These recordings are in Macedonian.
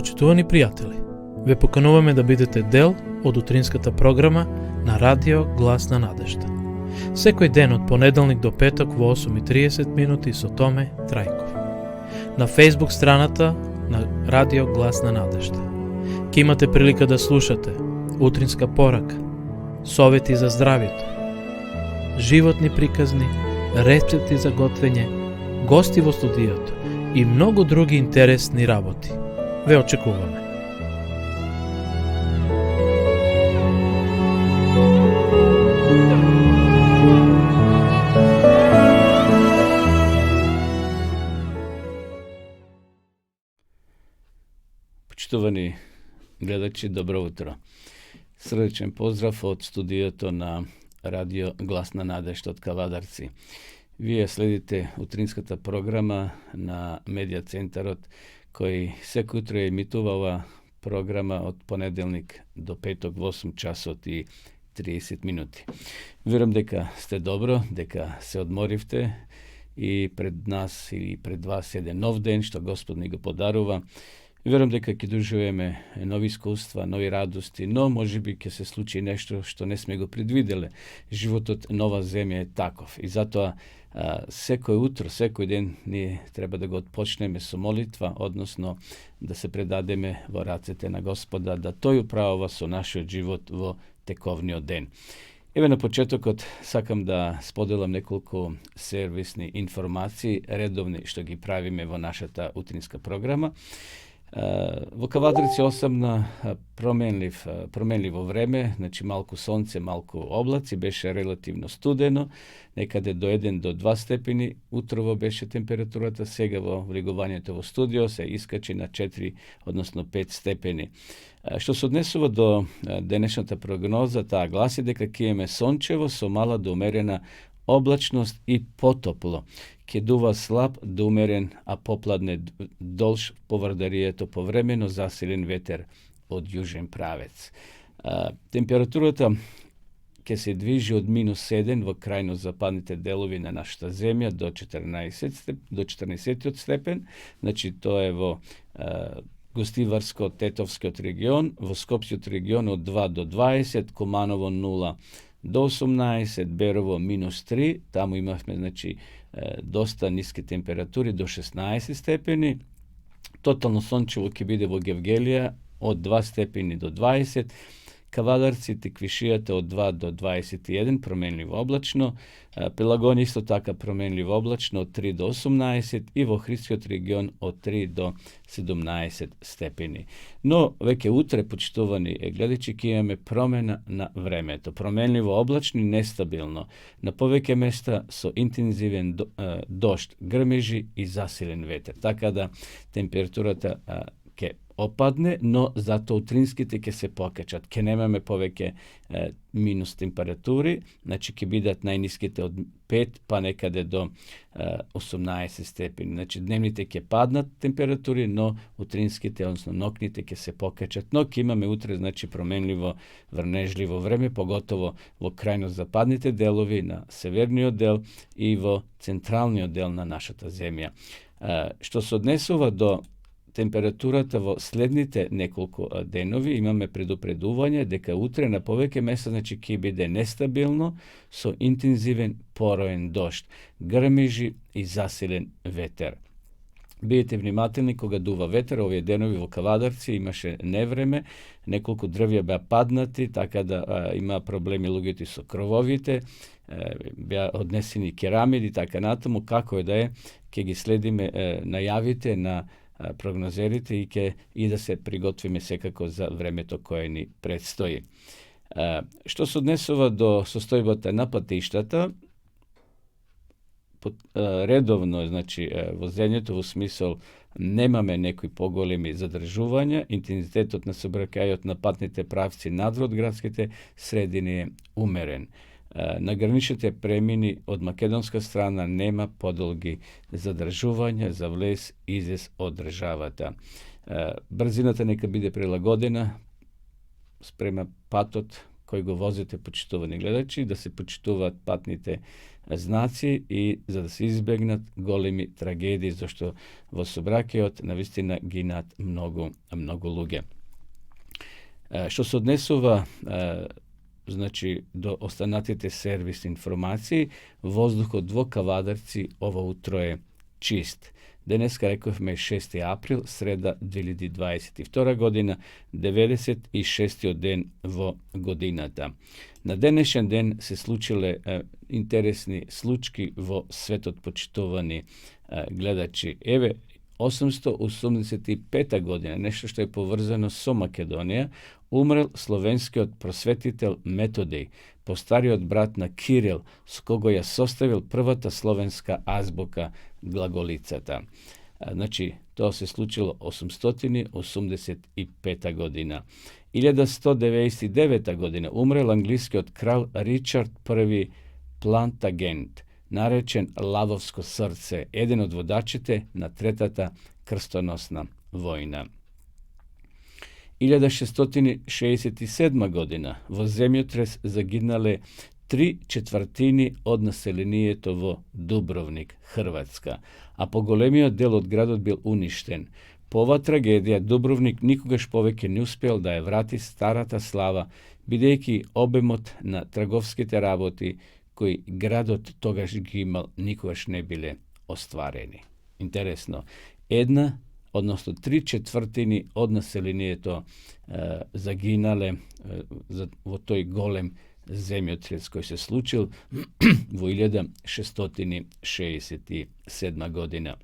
Почитувани пријатели, ве покануваме да бидете дел од утринската програма на Радио Глас на надежда. Секој ден од понеделник до петок во 8:30 минути со Томе Трајков. На Facebook страната на Радио Глас на надежда. Ке имате прилика да слушате утринска порака, совети за здравјето, животни приказни, рецепти за готвење, гости во студиото и многу други интересни работи. Ве очекуваме. Почитувани гледачи, добро утро. Срдечен поздрав од студиото на Радио Глас на надежда од Кавадарци. Вие следите утринската програма на Медиа Центарот, кој секој утро емитува ова програма од понеделник до петок во 8 часот и 30 минути. Верувам дека сте добро, дека се одморивте и пред нас и пред вас еден нов ден што Господ ни го подарува. Верувам дека ќе доживееме нови искуства, нови радости, но можеби ќе се случи нешто што не сме го предвиделе. Животот нова земја е таков и затоа секој утро, секој ден ние треба да го отпочнеме со молитва, односно да се предадеме во рацете на Господа, да тој управува со нашиот живот во тековниот ден. Еве на почетокот сакам да споделам неколку сервисни информации, редовни што ги правиме во нашата утринска програма. Во Кавадарци осамна променливо време, значи малку сонце, малку облаци, беше релативно студено, некаде до 1 до 2 степени утрово беше температурата, сега во влегувањето во студио се искачи на 4, односно 5 степени. Што се однесува до денешната прогноза, таа гласи дека ќе имаме сончево со мала до умерена облачност и потопло. Ке дува слаб до умерен, а попладне долж поврдарието повремено засилен ветер од јужен правец. Температурата ќе се движи од -7 во крајно западните делови на нашата земја до 14 степен, значи тоа е во Гостиварско-Тетовскиот регион, во Скопскиот регион од 2 до 20, Куманово 0 до 18, Берово -3, таму имавме значи доста ниски температури до 16 степени. Тотално сончево ќе биде во Гевгелија од 2 степени до 20, Кавадарци, Теквишијата од 2 до 21, променливо облачно, Пелагони исто така променливо облачно од 3 до 18 и во Христскиот регион од 3 до 17 степени. Но веќе утре, почитувани гледачи, ќе имаме промена на времето. Променливо облачно и нестабилно. На повеќе места со интензивен дожд, грмежи и засилен ветер. Така да температурата ќе опадне, но зато утринските ќе се покачат. Ќе немаме повеќе минус температури, значи ќе бидат најниските од 5 па некаде до 18 степени. Значи дневните ќе паднат температури, но утринските, односно нокните ќе се покачат. Но ќе имаме утре значи променливо, врнежливо време, поготово во крајно западните делови на северниот дел и во централниот дел на нашата земја. Што се однесува до температурата во следните неколку денови, имаме предупредување дека утре на повеќе места значи ќе биде нестабилно со интензивен пороен дожд, грмежи и засилен ветер. Бидете внимателни кога дува ветер. Овие денови во Кавадарци имаше невреме, неколку дрвја беа паднати, така да има проблеми луѓето со крововите, беа однесени керамиди, така натаму, како е да е, ќе ги следиме најавите на прогнозерите и да се приготвиме секако за времето кое ни предстои. Што се однесува до состојбата на патиштата, редовно, значи, возењето во смисол немаме некои поголеми задржувања, интензитетот на сообраќајот на патните правци надвор од градските средини е умерен. На граничните премини од македонска страна нема подолги задржувања за влез и излез од државата. Брзината нека биде прилагодена спрема патот, koji го возите, почитувани гледачи, да се почитуваат патните знаци и за да се избегнат големи трагедии, зашто во собраќајот навистина гинат многу луѓе. Што се однесува значи до останатите сервис информации, воздухот во Кавадарци ова утро е чист. Денеска рековме 6. април, среда 2022 година, 96. ден во годината. На денешен ден се случиле интересни случки во светот, почитувани гледачи. Еве, 885 година, нешто што е поврзано со Македонија, умрел словенскиот просветител Методеј, постариот брат на Кирил, со кого ја составил првата словенска азбука, глаголицата. Значи, тоа се случило 885 година. 1199 година умрел англискиот крал Ричард I Плантагент, наречен Лавовско срце, еден од водачите на Третата крстоносна војна. 1667 година во земјотрес загинале 3/4 од населението во Дубровник, Хрватска, а поголемиот дел од градот бил уништен. По оваа трагедија Дубровник никогаш повеќе не успел да ја врати старата слава, бидејќи обемот на трговските работи кои градот тогаш ги имал никогаш не биле остварени. Интересно, односно 3/4 од населението загинале во тој голем земјотрес кој се случил во 1667 година.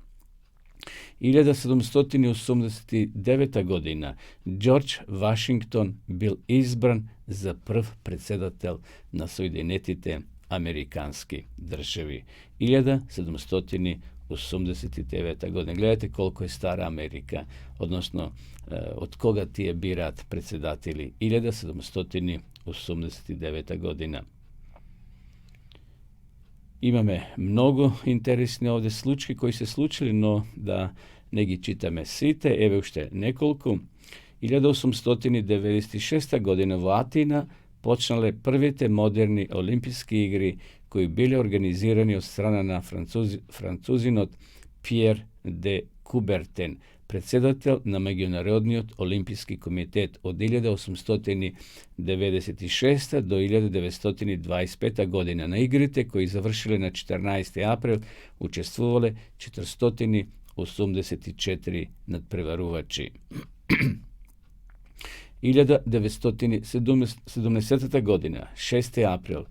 1789 година Џорџ Вашингтон бил избран за прв председател на Соединетите Американски држави. 1789 година. Гледате колко е стара Америка, односно од кога тие бираат председатели. 1789 година. Имаме многу интересни овде случаи кои се случили, но да не ги читаме сите. Еве уште неколку. 1896 година во Атина почнале првите модерни олимписки игри кои биле организирани од страна на французинот Пиер де Кубертен, председател на Меѓународниот олимписки комитет од 1896 до 1925 година. На игрите кои завршиле на 14. април учествувале 484 надпреварувачи. 1970 година, 6. април,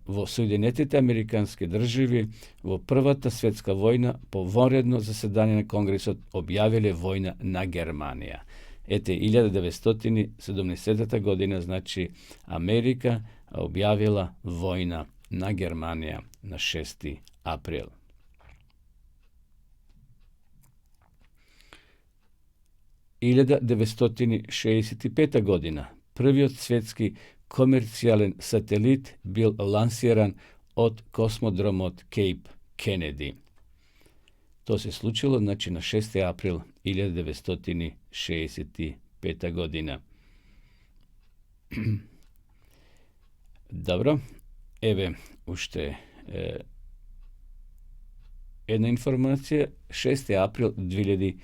во Соединетите Американски држави во Првата светска војна по вонредно заседание на Конгресот објавиле војна на Германија. Ете, 1970 година, значи, Америка објавила војна на Германија на 6. април. – 1965 година, првиот светски комерцијален сателит бил лансиран од космодромот Кейп Кенеди. Тоа се случило, значи, на 6. април 1965 година. Добро, еве уште една информација. 6. април 2005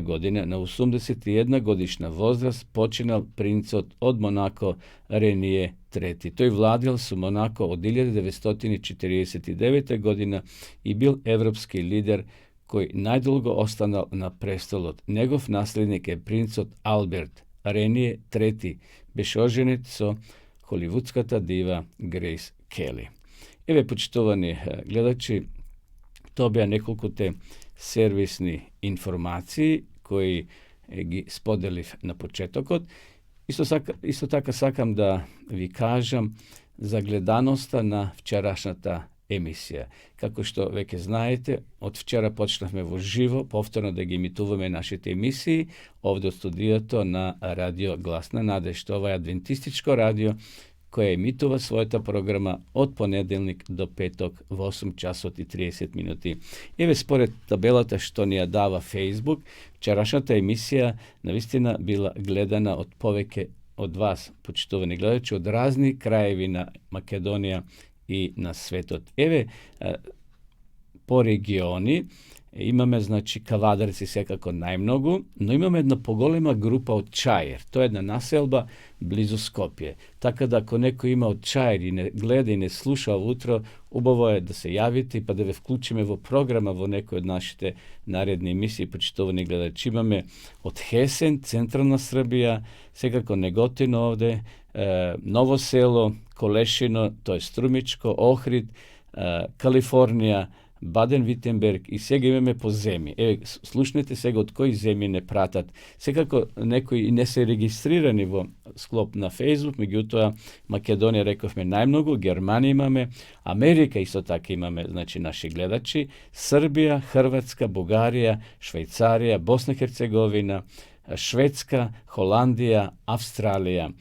година, на 81 годишна возраст, починал принцот од Монако Рение III. Тој владел со Монако од 1949 година и бил европски лидер кој најдолго останал на престолот. Негов наследник е принцот Алберт Рение III. Беше оженет со холивудската дива Грейс Кели. Еве, почитувани гледачи, тоа беа неколкуте сервисни информации кои ги споделив на почетокот. Исто така сакам да ви кажам за гледаноста на вчерашната емисија. Како што веќе знаете, од вчера почнавме во живо повторно да ги емитуваме нашите емисии овде од студиото на Радио Глас на Надежта. Ова е адвентистичко радио која емитува својата програма од понеделник до петок во 8 часот и 30 минути. Еве, според табелата што ни ја дава Facebook, вчерашната емисија навистина била гледана од повеќе od vas, počtovani gledači, od raznih krajevina Makedonija i na svetot. Еве, по региони имаме, значи, кавадарци секако најмногу, но имаме една поголема група од Чаир. Тоа е една населба близу Скопје. Така да, ако некој има од Чаир и не гледа и не слуша утро, убаво е да се јавите па да ве вклучиме во програма во некој од нашите наредни емисии, почитувани гледачи. Имаме од Хесен, централна Србија, секако Неготино овде, Ново село, Колешино, тоа е Струмичко, Охрид, Калифорнија, Баден-Витенберг и сега имаме по земји. Еве, слушнете сега од кои земји не пратат. Секако некои не се регистрирани во склоп на Facebook, меѓутоа Македонија рековме најмногу, Германија имаме, Америка исто така имаме, значи, наши гледачи, Србија, Хрватска, Бугарија, Швајцарија, Босна и Херцеговина, Шведска, Холандија, Австралија.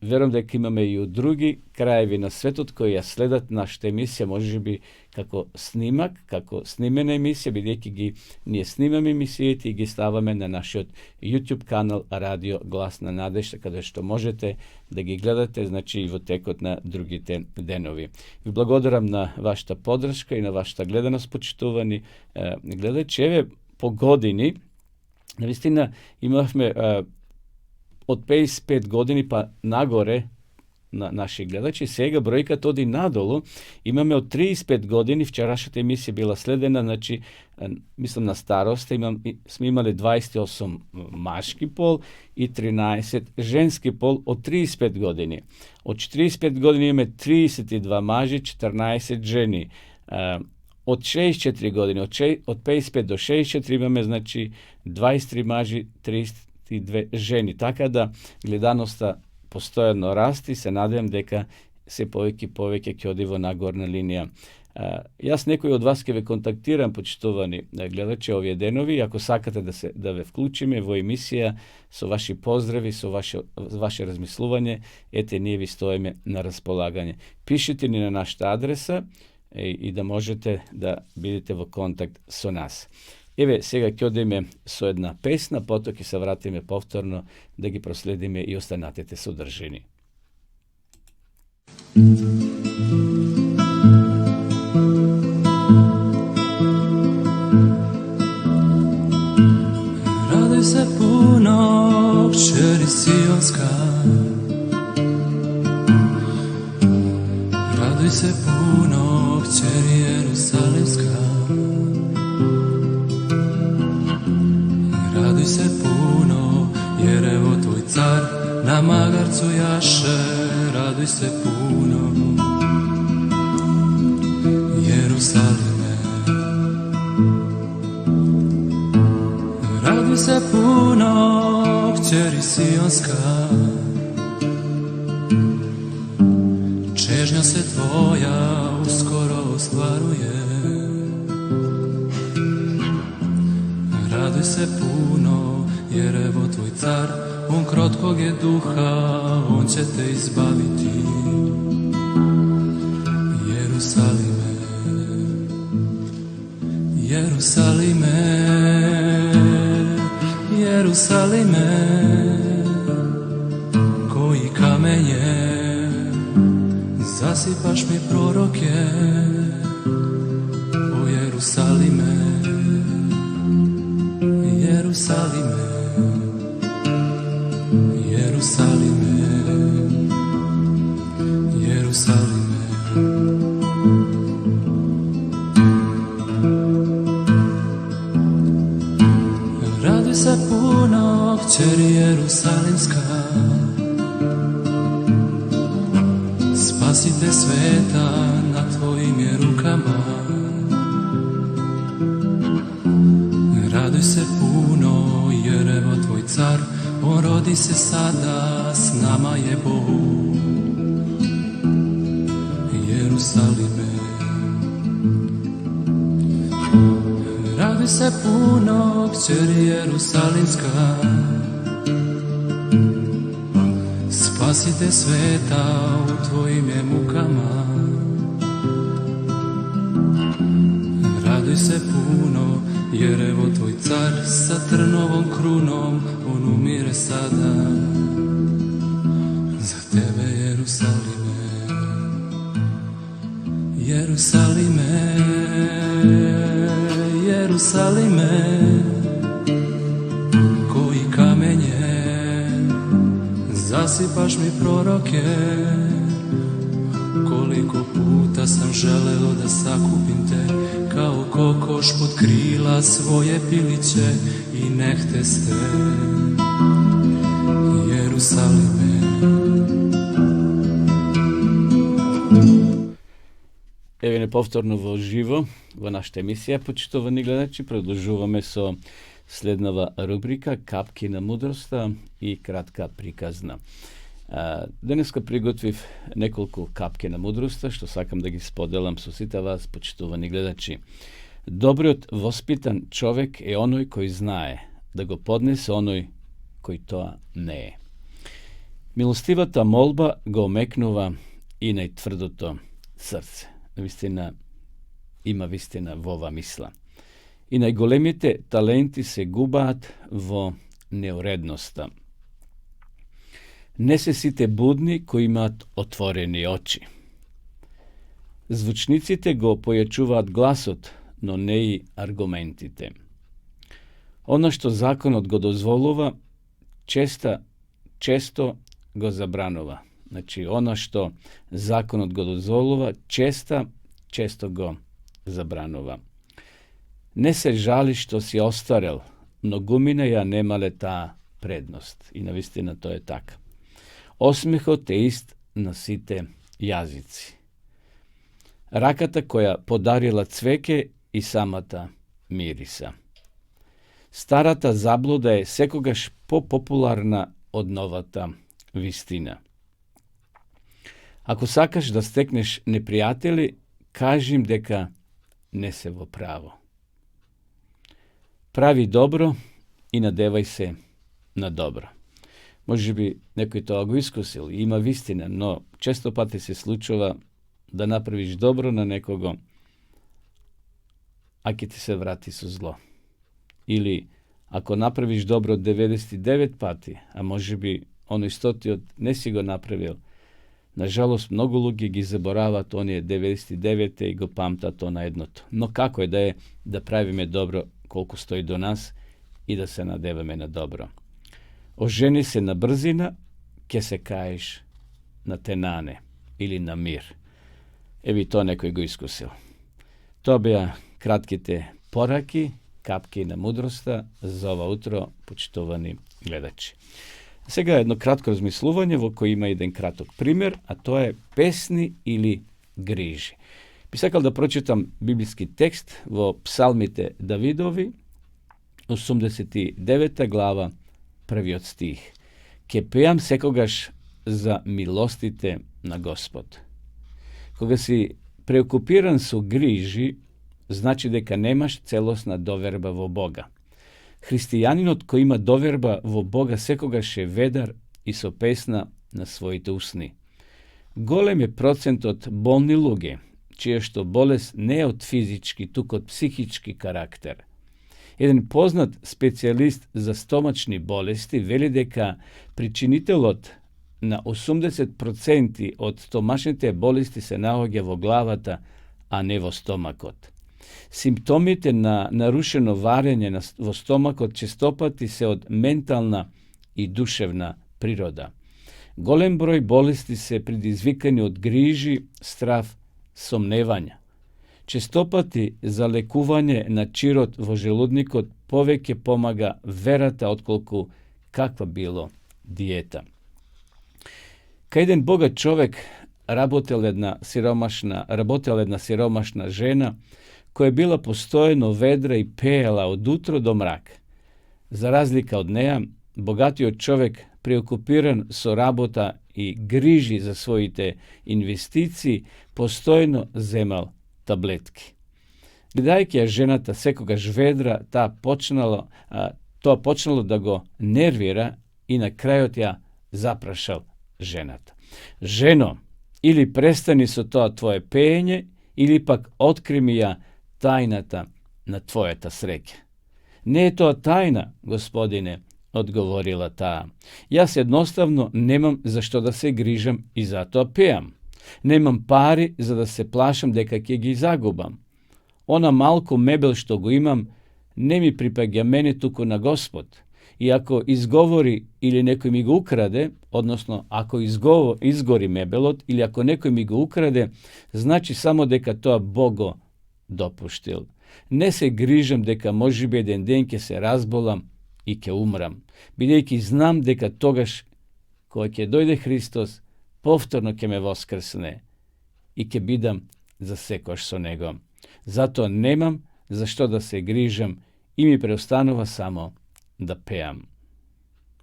Верувам дека имаме и од други краеви на светот кои ја следат нашата емисија, можеби како снимак, како снимена емисија, бидејќи ние снимаме емисиите и ги ставаме на нашиот YouTube канал Радио Глас на надежда, каде што можете да ги гледате, значи, и во текот на другите денови. Ви благодарам на вашата поддршка и на вашата гледаност, почитувани гледачи. Еве, по години, навистина имавме од 55 години па нагоре на наши гледачи. Сега бројката оди надолу. Имаме од 35 години, вчерашната емисија била следена, значи, мислам на староста, сме имали 28 машки пол и 13 женски пол од 35 години. Од 45 години имаме 32 мажи, 14 жени. Од 64 години, од 55 до 64 имаме, значи, 23 мажи, 32 жени. Така да гледаноста постојано расти, се надевам дека се повеќе ќе оди во нагорна линија. Јас некој од вас ќе ве контактирам, почитувани гледачи, овие денови, ако сакате да ве вклучиме во емисија со ваши поздрави, со ваше размислување, ете, ние ви стоиме на располагање. Пишете ни на нашата адреса и да можете да бидете во контакт со нас. Еве, сега ќе одиме со една песна, потоа ќе се вратиме повторно да ги проследиме и останатите содржини. Радуј се пуно, кćeri Сионска. Радуј се пуно, кćeri Јерусалимска. Радуј се пуно, jer evo tvoj car na magarcu jaše. Радуј се пуно, Јерусалиме. Радуј се puno, kćeri Sionska. Čežnja se tvoja uskoro ostvaruje. Raduj se puno, jer evo tvoj car, on krotkog je duha, on će te izbaviti. Jerusalime, Jerusalime, Jerusalime, koji kamenje zasipaš mi proroke. O Jerusalime, Jerusalime, Jerusalime, Jerusalime. Raduj se puno, kćeri Jerusalimska. Spasite sveta na tvojim je rukama. Raduj se puno, jer evo tvoj car, on rodi se sada, s nama je Bog. Jerusalime. Raduj se puno, kćeri Jerusalimska. Spasite sveta u tvojim je mukama. Raduj se puno, jer evo tvoj car sa trnovom krunom, on umire sada. Jerusalime, Jerusalime, koji kamenje zasipaš mi proroke. Koliko puta sam želeo da sakupim te, kao kokoš pod krila svoje piliće, i nehte ste, Jerusalime. Evo nepovtorno v živo v našата емисија, почитувани гледачи. Продолжуваме со следнава рубрика Капки на мудроста и кратка приказна. Денеска приготвив неколку капки на мудроста, што сакам да ги споделам со сите вас, почитувани гледачи. Добриот воспитан човек е оној кој знае да го поднесе оној кој тоа не е. Милостивата молба го омекнува и најтврдото срце. Вистина, има вистина во ова мисла. И најголемите таленти се губаат во неуредноста. Не се сите будни кои имаат отворени очи. Звучниците го појачуваат гласот, но не и аргументите. Оно што законот го дозволува, често го забранува. Значи, оно што законот го дозволува, често го забранува. Не се жали што си остарел, многумина ја немале таа предност. И навистина тоа е така. Осмехот е ист на сите јазици. Раката која подарила цвеќе и самата мириса. Старата заблуда е секогаш попопуларна од новата вистина. Ако сакаш да стекнеш непријатели, кажи им дека не се во право. Прави добро и надевај се на добро. Може би некој тоа го искусил и има вистина, но често пати се случува да направиш добро на некого, а ќе ти се врати со зло. Или ако направиш добро 99 пати, а може би оној 100-тиот не си го направил, на жалост многу луѓе ги заборават оние 99 и го памтат она едното. Но како е да правиме добро колку стои до нас и да се надеваме на добро. Ожени се на брзина, ке се каеш на тенане или на мир. Еви тоа некој го искусил. Тоа беа кратките пораки, капки на мудроста за ова утро, почитувани гледачи. Сега едно кратко размислување во кој има еден краток пример, а тоа е песни или грижи. Би сакал да прочитам библиски текст во Псалмите Давидови, 89 глава, првиот стих. Ке пеам секогаш за милостите на Господ. Кога си преокупиран со грижи, значи дека немаш целосна доверба во Бога. Христијанинот кој има доверба во Бога секогаш е ведар и со песна на своите усни. Голем е процентот болни луѓе, чија што болест не е од физички, туку од психички карактер. Еден познат специјалист за стомачни болести вели дека причинителот на 80% од стомашните болести се наоѓа во главата, а не во стомакот. Симптомите на нарушено варење во стомакот честопати се од ментална и душевна природа. Голем број болести се предизвикани од грижи, страв, сомневања. Честопати за лекување на чирот во желудникот повеќе помага верата отколку каква било диета. Кај еден богат човек работел една сиромашна жена која била постојано ведра и пеела од утро до мрак. За разлика од неа, богатиот човек, преокупиран со работа и грижи за своите инвестиции, постојано земал таблетки. Гледајќи ја жената секогаш ведра, тоа почнало да го нервира и на крајот ја запрашал жената. Жено, или престани со тоа твое пеење, или пак откри ми ја тајната на твојата среќа. Не е тоа тајна, господине, одговорила таа. Јас едноставно немам за што да се грижам и затоа пеам. Nemam pari, za da se plašam дека ќе ги загубам. Она малку мебел што го имам, не ми припаѓа мене, туку на Господ. И ако изговори или некој ми го украде, односно ако изгори мебелот или ако некој ми го украде, значи само дека тоа Бог го допуштил. Не се грижам дека можеби еден ден ќе се разболам и ќе умрам, бидејќи знам дека тогаш, кога ќе дојде Христос, повторно ќе ме воскресне и ќе бидам за секојаш со Него. Затоа немам за што да се грижам и ми преостанува само да пеам.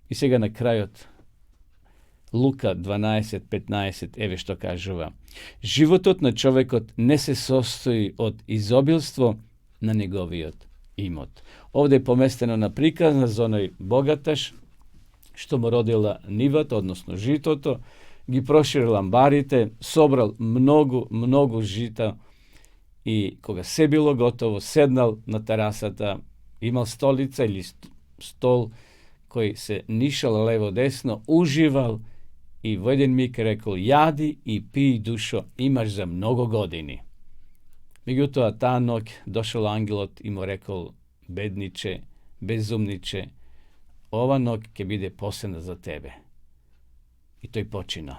И сега на крајот, Лука 12:15, еве што кажува. Животот на човекот не се состои од изобилство на неговиот имот. Овде е поместено на приказна за оној богаташ, што му родила нивата, односно житото, ги проширил амбарите, собрал многу жита и кога се било готово, седнал на терасата, имал столица или стол кој се нишал лево-десно, уживал и во еден миг рекол: јади и пи, душо, имаш за многу години. Меѓутоа таа ноќ дошол ангелот и му рекол: бедниче, безумниче, ова ноќ ќе биде посебна за тебе. И тој почина.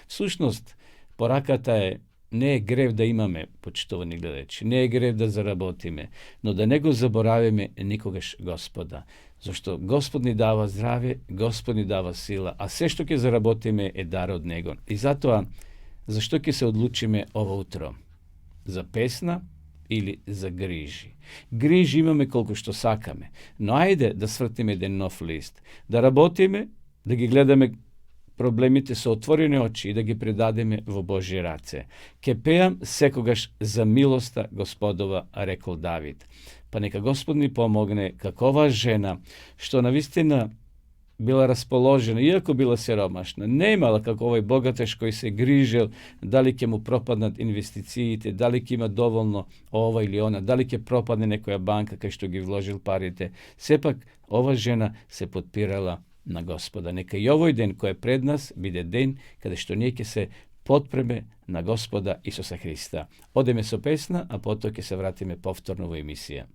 Всушност, пораката е, не е грев да имаме, почитувани гледачи, не е грев да заработиме, но да не го заборавиме никогаш Господа. Зашто Господ ни дава здравје, Господ ни дава сила, а се што ќе заработиме е дар од Него. И затоа, зашто ќе се одлучиме ова утро? За песна или за грижи? Грижи имаме колку што сакаме, но ајде да свртиме еден нов лист, да работиме, да ги гледаме проблемите со отворени очи и да ги предадеме во Божји раце. Ке пеам секогаш за милоста Господова, рекол Давид. Па нека Господ ни помогне како оваа жена, што навистина била расположена, иако била сиромашна, не имала како овој богатеш кој се грижел дали ќе му пропаднат инвестициите, дали ќе има доволно ова или она, дали ќе пропадне некоја банка кај што ги вложил парите. Сепак, ова жена се подпирала на Господа. Нека и овој ден кој е пред нас биде ден каде што ние ќе се подпреме на Господа Исуса Христа. Одеме со песна, а потоа ќе се вратиме повторно во емисија.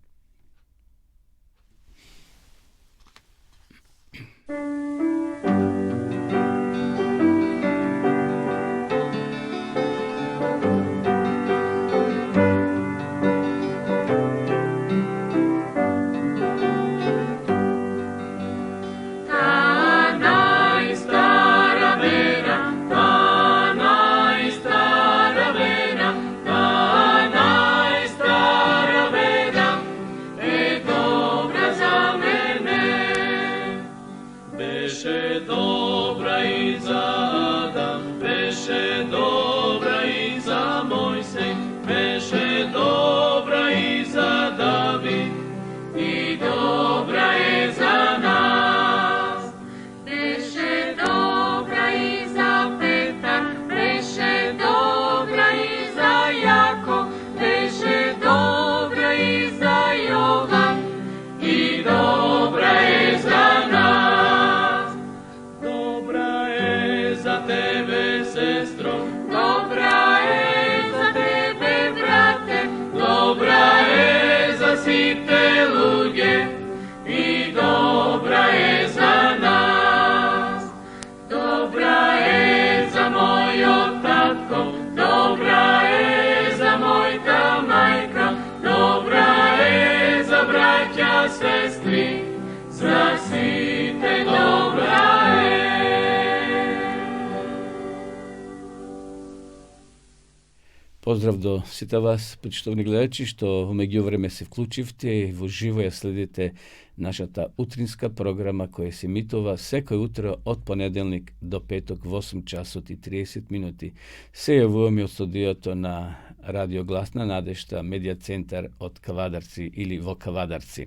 Поздрав до сите вас, почитувани гледачи, што во меѓувреме се вклучивте и во живо ја следите нашата утринска програма која се емитува секој утро од понеделник до петок во 8 часот и 30 минути. Се јавуваме од студиото на Радио Гласна Надежта, медиа центар од Кавадарци или во Кавадарци.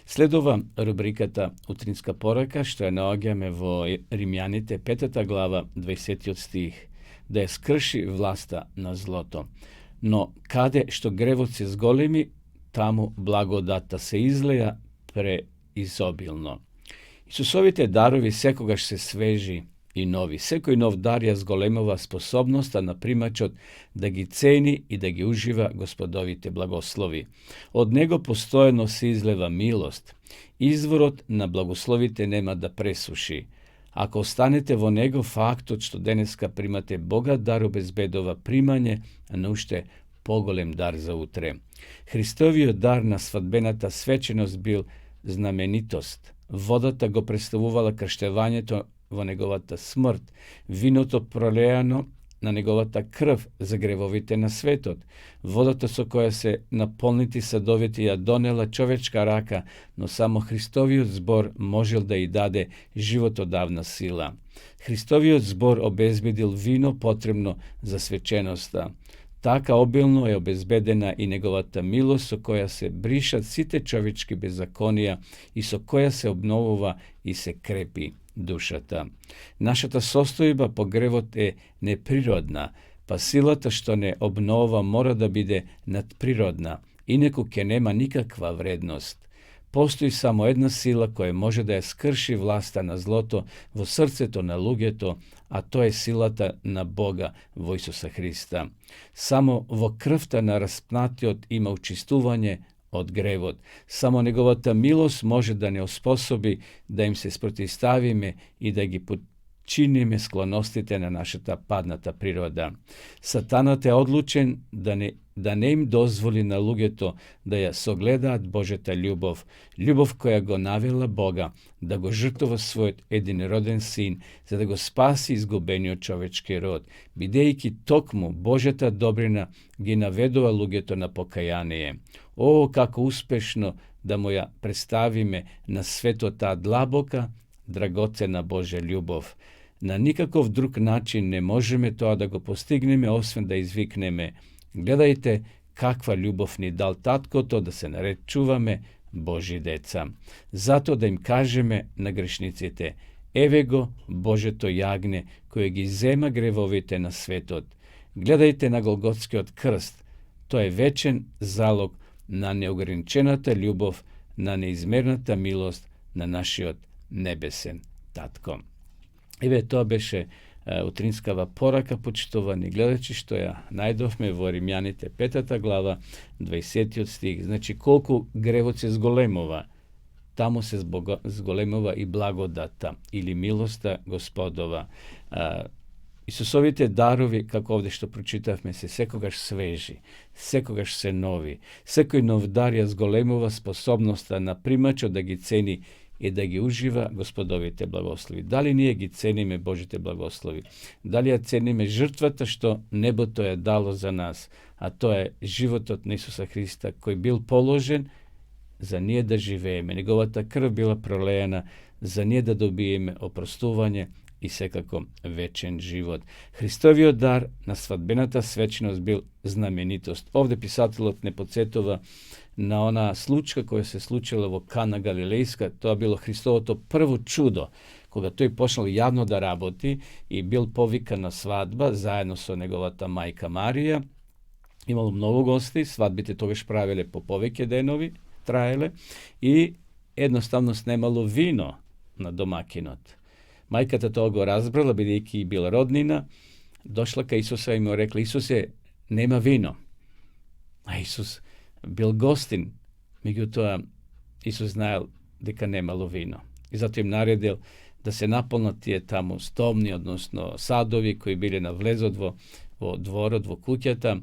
Следува рубриката Утринска порака, што ја наоѓаме во Римјаните, 5 глава, 20 стих. Да ја скрши власта на злото. Но каде што гревот се зголеми, таму благодата се излеја преизобилно. Исусовите дарови секогаш се свежи, i novi. Sekoj nov dar je zgolemova sposobnosta na primачот да ги цени и да ги ужива господовите благослови. Од него постојано се излева милост. Изворот на благословите нема да пресуши. Ако останете во него, фактот што денеска примате богат дар обезбедува примање на уште поголем дар за утре. Христовиот дар на свадбената свеченост бил знаменитост. Водата го представувала крштевањето во неговата смрт, виното пролеано на неговата крв за гревовите на светот, водата со која се наполнити садовите ја донела човечка рака, но само Христовиот збор можел да ја даде животодавна сила. Христовиот збор обезбедил вино потребно за свеченоста. Така обилно е обезбедена и неговата милост со која се бришат сите човечки беззаконија и со која се обновува и се крепи душата. Нашата состојба по гревот е неприродна, па силата што не обнова мора да биде надприродна, инаку ќе нема никаква вредност. Постои само една сила која може да ја скрши власта на злото во срцето на луѓето, а тоа е силата на Бога во Исуса Христа. Само во крвта на распнатиот има очистување од гревот. Само неговата милост може да не оспособи да им се спротивставиме и да ги подчиниме склоностите на нашата падната природа. Сатанат е одлучен да не им дозволи на луѓето да ја согледаат Божјата љубов, љубов која го навела Бога да го жртвува својот единороден син, за да го спаси изгубениот човечки род, бидејќи токму Божјата добрина ги наведува луѓето на покаяние. О, како успешно да му ја представиме на светот таа длабока, драгоцена Божја љубов. На никаков друг начин не можеме тоа да го постигнеме, освен да извикнеме: гледајте каква љубов ни дал таткото да се наречуваме Божи деца. Зато да им кажеме на грешниците: еве го Божето јагне кој ги зема гревовите на светот. Гледајте на Голготскиот крст. Тоа е вечен залог на неограничената љубов, на неизмерната милост на нашиот небесен татко. Еве, тоа беше утринскава порака, почитувани гледачи, што ја најдовме во Римјаните 5 глава, 20 стих. Значи, колку гревот се зголемува, таму се зголемува и благодата или милоста Господова. Исусовите дарови, како овде што прочитавме, се секогаш свежи, секогаш се нови. Секој нов дар ја зголемува способноста на примачот да ги цени и да ги ужива Господовите благослови. Дали ние ги цениме Божите благослови? Дали ја цениме жртвата што небото е дало за нас, а тоа е животот на Исуса Христа, кој бил положен за ние да живееме. Неговата крв била пролеена за ние да добиеме опростување и секако вечен живот. Христовиот дар на свадбената свеченост бил знаменитост. Овде писателот не подсетува на она случка која се случила во Кана Галилејска. Тоа било Христовото прво чудо, кога тој почнал јавно да работи и бил повикан на свадба заедно со неговата мајка Марија. Имало многу гости, свадбите тогаш правеле по повеќе денови, траеле, и едноставно снемало вино на домакинот. Мајката тоа го разбрала, бидејќи бил роднина, дошла кај Исуса и му рекла: Исусе, нема вино. А Исус бил гостин, меѓутоа Исус знаел дека немало вино. И затоа им наредил да се наполнат тие таму стомни, односно садови кои биле на влезот во дворот, во куќата,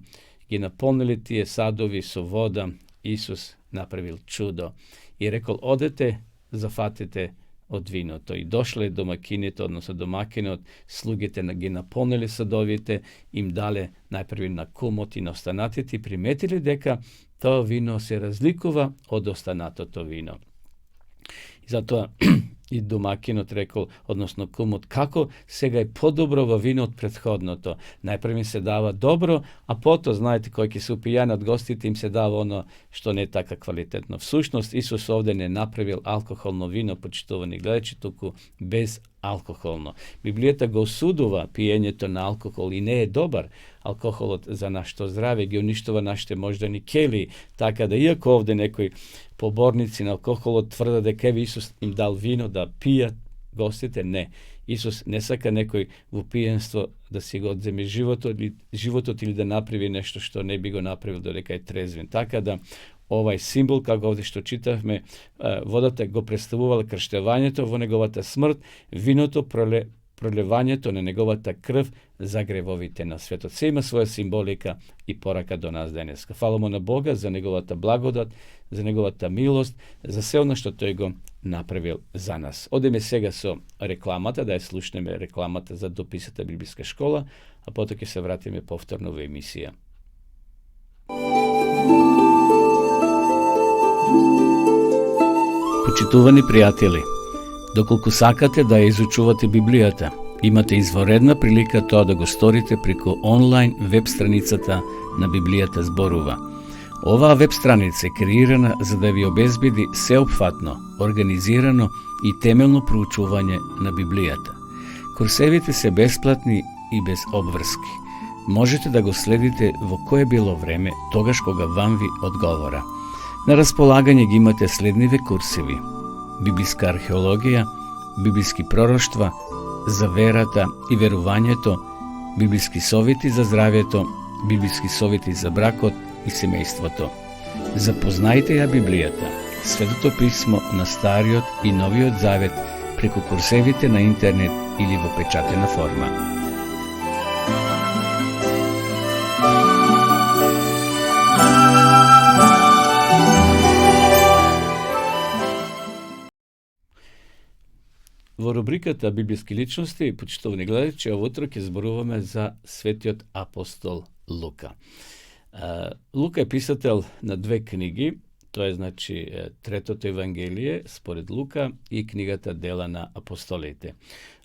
ги наполнили тие садови со вода. Исус направил чудо и рекол: одете, зафатете од виното. И дошле домакините, односно домакинот, слугите ги наполнили садовите, им дале најпрви на кумот и на останатите и приметили дека тоа вино се разликува од останатото вино. И затоа и домакинот рекол, односно кумот: како сега е подобро во вино од претходното. Најпрви се дава добро, а потоа, знаете, кој ќе се упијани од гостите, им се дава оно што не е така квалитетно. Всушност, Исус овде не направил алкохолно вино, почитувани гледачи, туку без алкохолно. Библијата го осудува пиењето на алкохол и не е добар. Алкохолот за нашето здраве ги уништува нашите мождани кели, така да иако овде некои поборници на алкохолот тврдат дека Исус им дал вино да пијат gostite, ne. Isus ne saka nekoj v pijenstvo da si ga odzeme životot ili da napravi nešto što ne bi go napravil dodeka je trezven. Така da ovaj simbol, kako ovdje što čitavme, vodата го представувала крштевањето во неговата смрт, виното пролевањето на неговата крв за гревовите на светот. Се има своја символика и порака до нас денеска. Фаламо на Бога за неговата благодат, за неговата милост, за се оно што тој го направил за нас. Одеме сега со рекламата, да ја слушнеме рекламата за дописата Библиска школа, а потоа ќе се вратиме повторно во емисија. Почитувани пријатели, доколку сакате да ја изучувате Библијата, имате изворедна прилика тоа да го сторите преку онлайн веб страницата на Библијата зборува. Оваа веб страница е креирана за да ви обезбеди сеопфатно, организирано и темелно проучување на Библијата. Курсевите се бесплатни и без обврски. Можете да го следите во кое било време, тогаш кога вам ви одговора. На располагање ги имате следниве курсеви: библиска археологија, библиски пророштва, за верата и верувањето, библиски совети за здравјето, библиски совети за бракот и семејството. Запознајте ја Библијата, Светото писмо на Стариот и Новиот Завет преку курсевите на интернет или во печатена форма. Во рубриката Библиски личности, почитувани гледачи, ово утро ќе зборуваме за светиот апостол Лука. Лука е писател на две книги, тоа е значи третото Евангелие според Лука и книгата Дела на апостолите.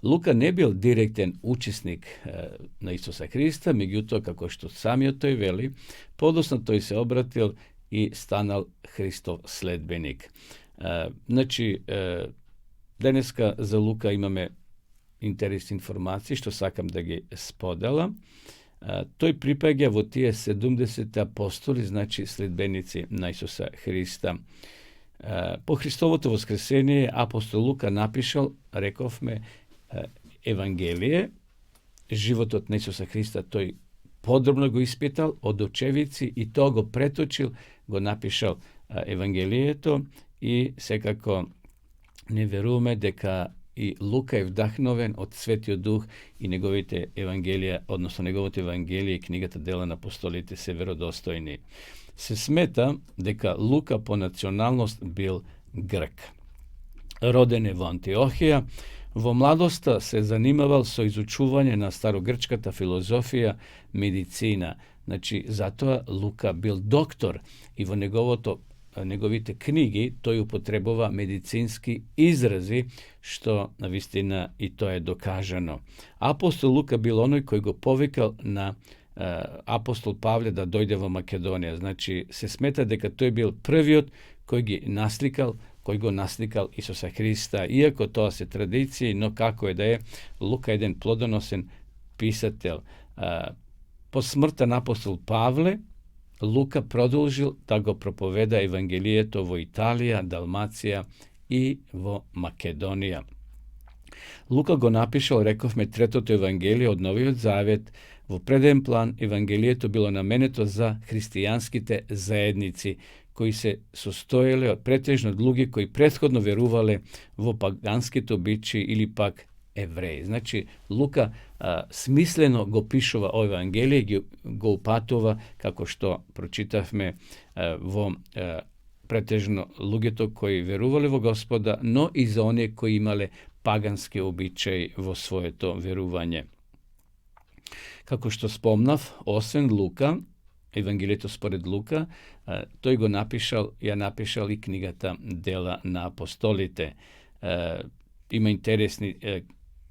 Лука не бил директен учесник на Исуса Христа, меѓутоа како што самиот тој вели, подоцна тој се обратил и станал Христов следбеник. Значи, денеска за Лука имаме интересни информации што сакам да ги споделам. Тој припаѓа во тие 70 апостоли, значи следбеници на Исуса Христа. По Христовото воскресение апостол Лука напишал, рековме, Евангелие, животот на Исуса Христа тој подробно го испитал од очевици и тоа го преточил, го напишал Евангелието и секако не веруваме дека и Лука е вдахновен од Светиот Дух и неговите евангелија, односно неговото евангелие и книгата Дела на апостолите се веродостојни. Се смета дека Лука по националност бил грк. Роден е во Антиохија, во младоста се занимавал со изучување на старогрчката филозофија, медицина. Значи, затоа Лука бил доктор и во неговите книги тој употребува медицински изрази, што навистина и тоа е докажано. Апостол Лука бил оној кој го повикал на апостол Павле да дојде во Македонија. Значи, се смета дека тој бил првиот кој го насликал Исуса Христа, иако тоа се традиции, но како е да е, Лука е еден плодоносен писател. По смртта на апостол Павле, Лука продолжил да го проповеда Евангелието во Италија, Далмација и во Македонија. Лука го напишал, рековме, третото Евангелие од Новиот Завет. Во преден план Евангелието било наменето за христијанските заедници, кои се состоеле претежно од луѓе кои претходно верувале во паганските обичаи или пак евреи. Значи, Лука смислено го пишува о Евангелие и го упатува, како што прочитавме во претежно луѓето кои верувале во Господа, но и за оние кои имале пагански обичаи во своето верување. Како што спомнав, освен Лука, Евангелието според Лука, тој го напишал и книгата Дела на апостолите. Има интересни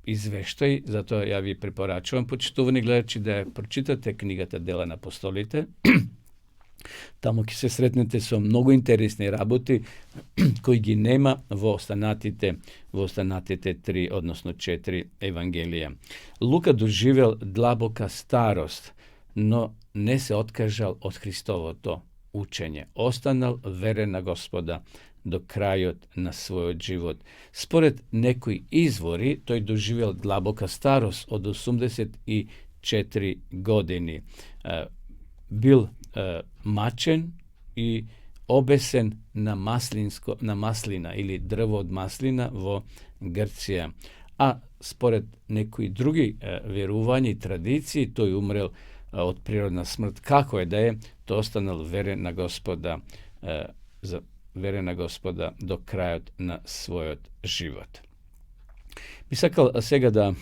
извештаи, затоа ја ви препорачувам, почитувани гледачи, да ја прочитате книгата Дела на апостолите. Таму ќе се сретнете со многу интересни работи кои ги нема во останатите 3, односно 4 евангелија. Лука доживел длабока старост, но не се откажал од Христовото učenje. Ostanal veren na Gospoda do kraju na svoj život. Spored nekoj izvori, to je doživjel dlaboka starost od 84 godini. Bil mačen i obesen na maslina ili drvo od maslina vo Grcija. A spored nekoj drugi vjeruvanja i tradiciji, to je umrel od prirodna smrt. Kako je da je to ostanal veren na Gospoda, veren na Gospoda do kraja na svoj život. Bi sakal сега da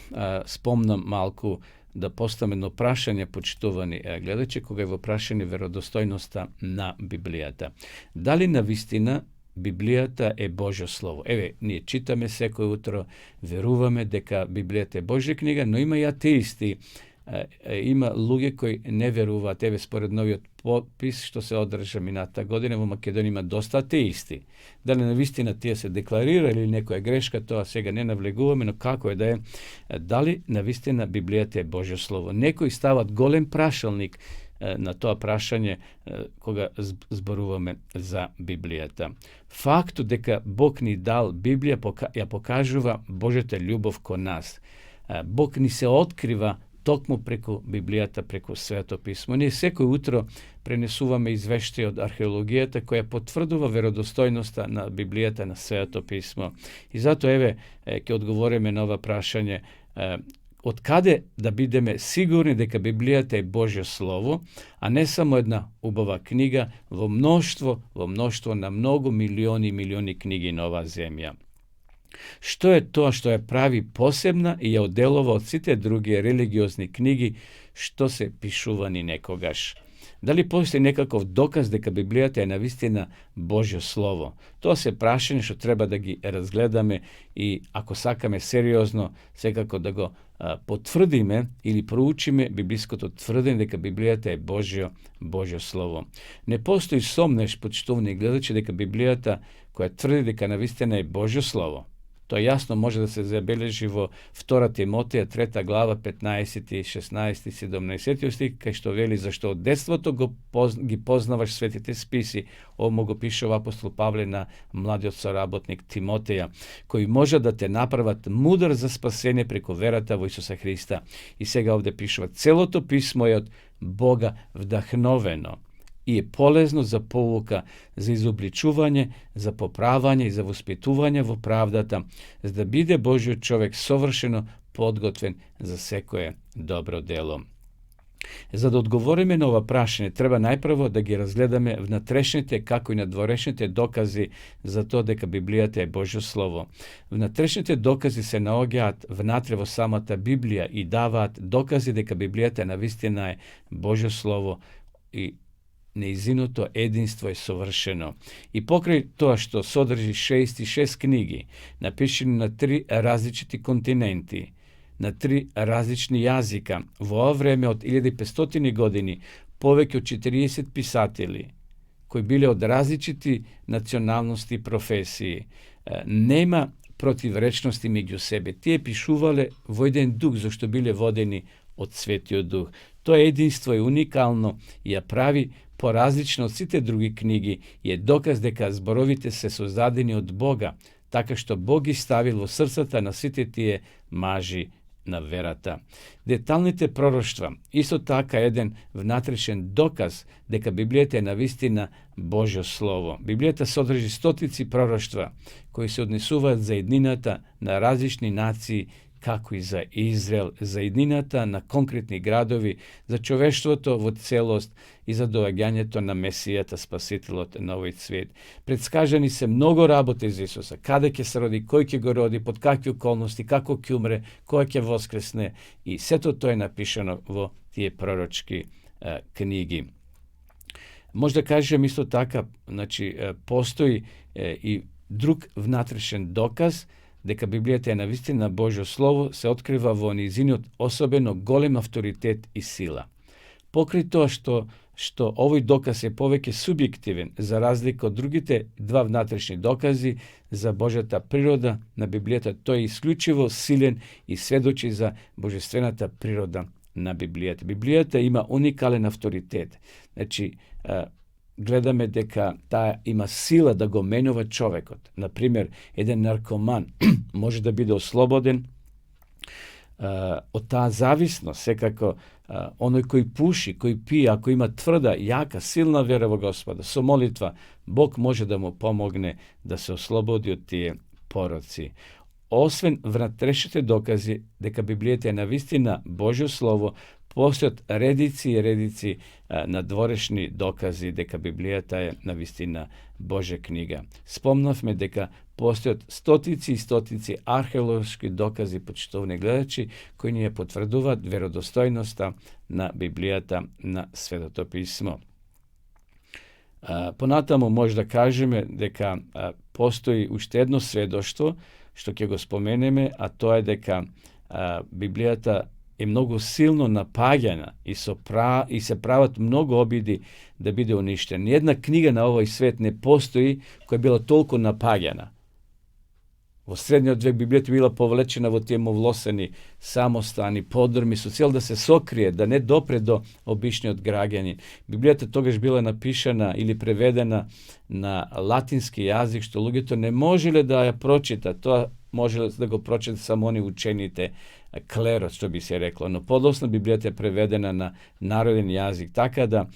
spomnam malku da postavim jedno prašanje, počtovani gledači, koga je v prašanje verodostojnosta na Biblията. Da li na vistina Библијата е Божјо Слово? Еве, ние читаме секој утро, веруваме дека Библијата е Божја книга, но има и атеисти, има луѓе кои не веруваат. Еве, според новиот попис што се одржа мината година во Македонија има доста атеисти. Дали навистина тие се декларира или некоја грешка, тоа сега не навлегуваме, но како е да е, дали навистина Библијата е Божјо Слово? Некои стават голем прашалник на тоа прашање кога зборуваме за Библијата. Фактот дека Бог ни дал Библија ја покажува Божјата љубов кон нас. Бог ни се открива токму преку Библијата, преку Свето писмо. Ние секој утро пренесуваме извештај од археологијата која потврдува веродостојноста на Библијата, на Свето писмо. И затоа еве ќе одговориме на ова прашање, од каде да бидеме сигурни дека Библијата е Божјо Слово, а не само една убава книга во мноштво на многу милиони книги на оваа земја. Што е тоа што ја прави посебна и ја одделува од сите други религиозни книги што се пишувани некогаш? Дали постои некаков доказ дека Библијата е навистина Божјо Слово? Тоа се прашање што треба да ги разгледаме и ако сакаме сериозно секако да го потврдиме или проучиме библиското тврдење дека Библијата е Божјо Слово. Не постои сомнеш, почитувани гледачи, дека Библијата која тврди дека навистина е Божјо Слово. Тоа јасно може да се забележи во 2 Тимотеја 3 глава 15, 16 и 17 стих, кај што вели зашто од детството ги познаваш светите списи. Ово го пишува апостол Павле на младиот соработник Тимотеја, кои може да те направат мудар за спасение преку верата во Исуса Христа. И сега овде пишува целото писмо е од Бога вдахновено и е полезно за поука, за изобличување, за поправање и за воспитување во правдата, за да биде Божјиот човек совршено подготвен за секое добро дело. За да одговориме на ова прашање, треба најпрво да ги разгледаме внатрешните како и надворешните докази за тоа дека Библијата е Божјо Слово. Внатрешните докази се наоѓаат внатре во самата Библија и даваат докази дека Библијата навистина е Божјо Слово и неизиното единство е совршено. И покрај тоа што содржи 66 книги, напишани на 3 различити континенти, на 3 различни јазика, во ова време од 1500 години, повеќе од 40 писатели, кои биле од различити националности и професии, нема противречности меѓу себе. Тие пишувале во еден дух, зашто биле водени од Светиот Дух. Тоа единство е уникално и ја прави поразлично од сите други книги и е доказ дека зборовите се создадени од Бога, така што Бог ги ставил во срцата на сите тие мажи на верата. Деталните пророштва, исто така еден внатрешен доказ дека Библијата е навистина Божјо Слово. Библијата содржи стотици пророштва кои се однесуваат за еднината на различни нации, како и за Израел, за еднината на конкретни градови, за човештвото во целост и за доаѓањето на Месијата, Спасителот на овој свет. Предскажани се многу работи за Исуса, каде ќе се роди, кој ќе го роди, под какви околности, како ќе умре, кој ќе воскресне, и сето тоа е напишано во тие пророчки книги. Може да кажем исто така, постои и друг внатрешен доказ дека Библијата е навистина Божјо Слово, се открива во низиниот особено голем авторитет и сила. Покрај тоа што овој доказ е повеќе субјективен, за разлика од другите два внатрешни докази за Божјата природа на Библијата, тој е исклучиво силен и сведочи за божествената природа на Библијата. Библијата има уникален авторитет. gledame deka ta ima sila da go menува човекот. Например, еден наркоман може да биде ослободен од таа зависност, секако оној кој пуши, кој пие, ако има тврда, јака, силна вера во Господа, со молитва, Бог може да му помогне да се ослободи од тие пороци. Освен внатрешните докази дека Библијата е навистина Божјо Слово, постојат редици и редици надворешни докази дека Библијата е навистина Божја книга. Спомнавме дека постојат стотици и стотици археолошки докази, почитувани гледачи, кои ни ја потврдуваат веродостојноста на Библијата на Светото писмо. Понатаму може да кажеме дека постои уште едно сведоштво, што ќе го споменеме, а тоа е дека Библијата е многу силно напаѓана и се прават многу обиди да биде уништена. Ниједна книга на овој свет не постои која била толку напаѓана. Во средниот век Библијата била повлечена во тие мовлосени самостани, подорми, со цел да се сокрие, да не допре до обичниот граѓанин. Библијата тогаш била напишана или преведена на латински јазик, што луѓето не можеле да ја прочитат. Тоа можеле да го прочитат само они учените, клерот, што би се рекло, но подоцна Библијата е преведена на народен јазик, така да,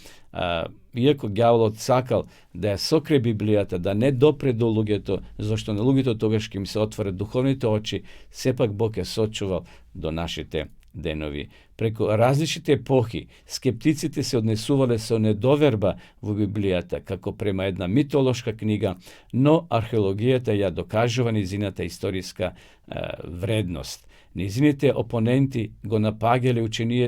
иако ѓаволот сакал да ја сокрие Библијата, да не допре до луѓето, зашто на луѓето тогаш ќе им се отворат духовните очи, сепак Бог е сочувал до нашите денови. Преку различните епохи, скептиците се однесувале со недоверба во Библијата, како према една митолошка книга, но археологијата ја докажува низината историска вредност. Низините опоненти го напаѓале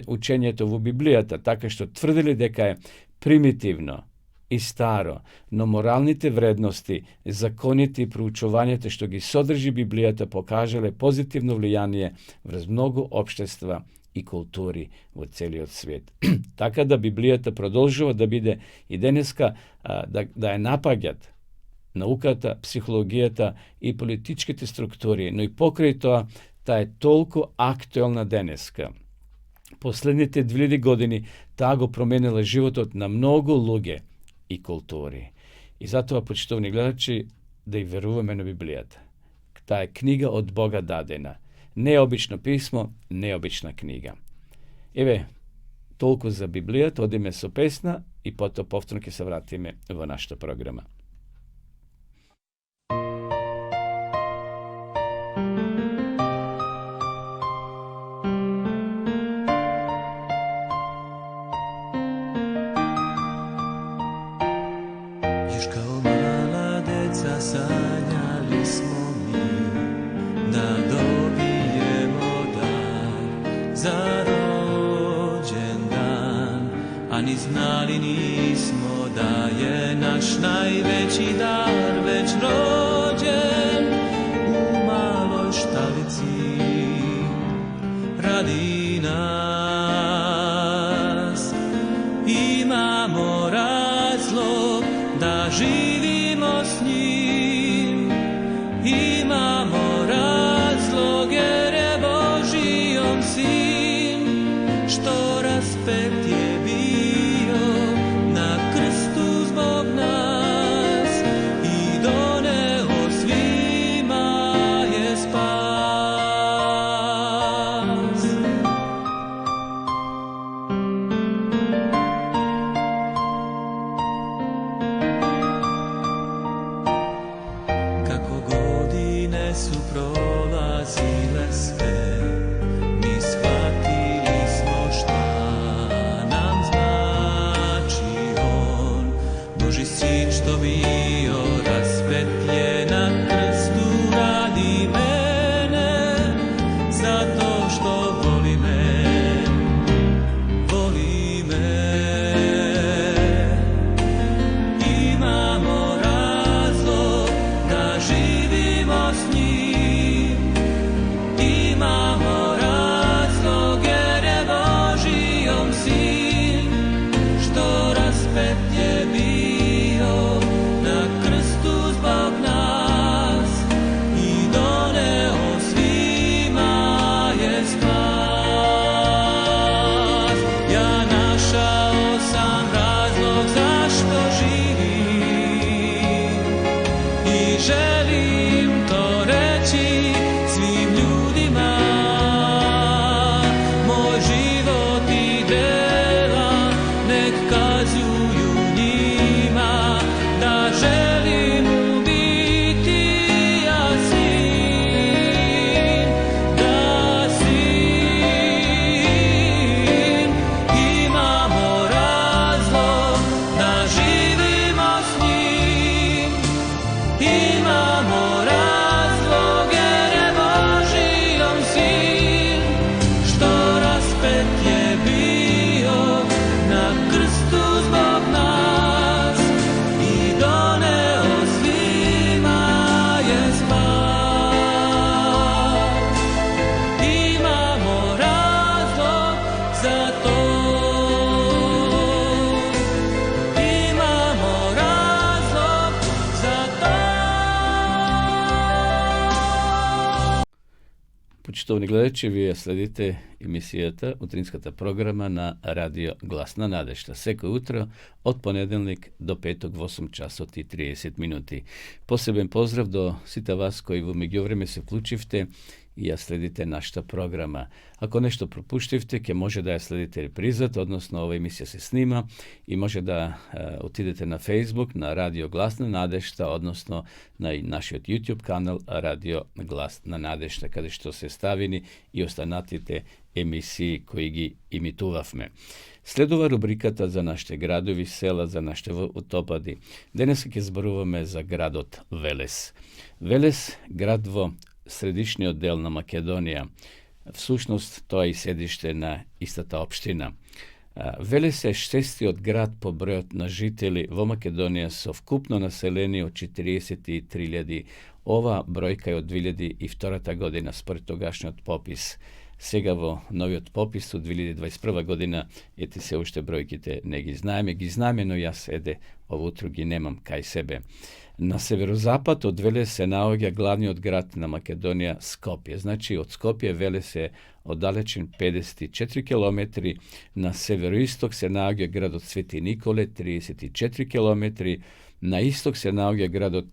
учењето во Библијата, така што тврдели дека е примитивно и старо, но моралните вредности, законите и проучувањата што ги содржи Библијата покажале позитивно влијание врз многу општества и култури во целиот свет. Така да Библијата продолжува да биде и денеска да ја напаѓат науката, психологијата и политичките структури, но и покрај тоа, таа е толку актуелна денеска. Последните 2000 години таа го променила животот на многу луѓе и култури. И затоа, почитувани гледачи, да и веруваме на Библијата. Таа е книга од Бога дадена. Необично писмо, необична книга. Еве, толку за Библијата, одиме со песна и потоа повторно ќе се вратиме во нашата програма. Sanjali smo mi da dobijemo dar za rođendan, a ni znali nismo da je naš najveći dar već rođen u maloj štalici radi nas. Imamo razlog da živimo s njim, imamo razlog jer je Božji on sin, što raspet je bio na krstu zbog nas i doneo svima je spas. Su prolazile sve, mi shvatili smo šta nam znači on, Božji sin što bio raspetljen na krstu radi mene, zato što voli me, voli me. Imamo razlog da živimo s njim, imamo razlog jer je Božji on sin, što raspet je bio na krstu želim to reći svim ljudima. Moj život i dela nek kazuju njima da želim biti ja sin, da sin. Imamo razlog da živimo s njim, imamo razlog jer je Božji on sin, što raspet je bio na krstu zbog nas i doneo svima je spas. Imamo razlog za to, imamo razlog za to. Почитовни гледачи, вие следите емисијата утринската програма на Радио Гласна надежда. Секој утро од понеделник до петок во 8 часот и 30 минути. Посебен поздрав до сите вас кои во меѓувреме се вклучивте и ја следите нашата програма. Ако нешто пропуштивте, ќе може да ја следите репризат, односно ова емисија се снима и може да отидете на Facebook, на Радио Гласна надежда, односно на нашиот YouTube канал Радио Гласна надежда, каде што се ставени и останатите емисии кои ги имитувавме. Следува рубриката за нашите градови, села, за нашите утопади. Денес ќе зборуваме за градот Велес. Велес, град во средишниот дел на Македонија. Всушност, тоа е и седиште на истата општина. Велес е шестиот град по бројот на жители во Македонија со вкупно население од 43.000. Ова бројка е од 2002 година според тогашниот попис. Сега во новиот попис од 2021 година, ети се уште бројките не ги знаеме, но јас ово утро ги немам кај себе. На северозапад од Велес се наоѓа главниот град на Македонија Скопје. Значи, од Скопје Велес е оддалечен 54 километри, на североисток се наоѓа градот Свети Николе 34 километри, на исток се наоѓа градот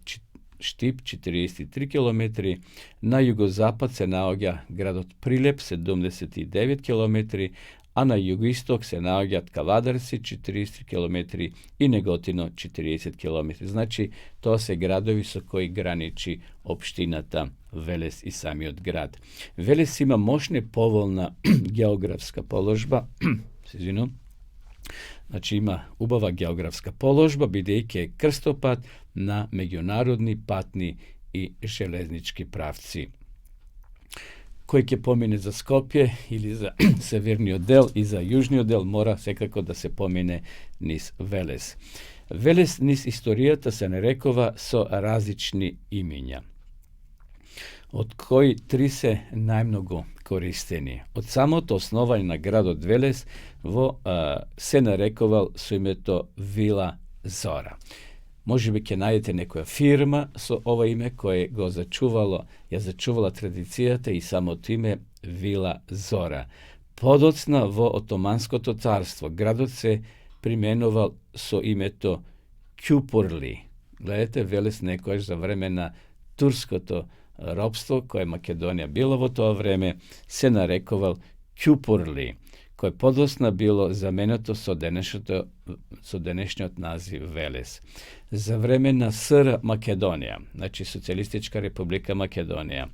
Штип 43 километри, на југозапад се наоѓа градот Прилеп 79 километри, а на југоисток се наоѓаат Кавадарци 43 километри и Неготино 40 километри. Значи, тоа се градови со кои граничи општината Велес и самиот град. Велес има мощна поволна географска положба, Значи има убава географска положба, бидејќи е крстопат на меѓународни патни и железнички правци. Кој ќе помине за Скопје или за северниот дел и за јужниот дел, мора секако да се помине низ Велес. Велес низ историјата се нарекува со различни имиња, од кои три се најмногу користени. Од самото основање на градот Велес се нарекувал со името Вила Зора. Може би ќе најдете некоја фирма со ова име кое го зачувала традицијата и самото име Вила Зора. Подоцна во Отоманското царство градот се применувал со името Кјупурли. Гледате, Велес некојаш за време на турското робство, кое Македонија била во тоа време, се нарекувал Кјупурли, кој подосна било заменето со денешниот назив Велес. За време на СР Македонија, значи Социјалистичка република Македонија,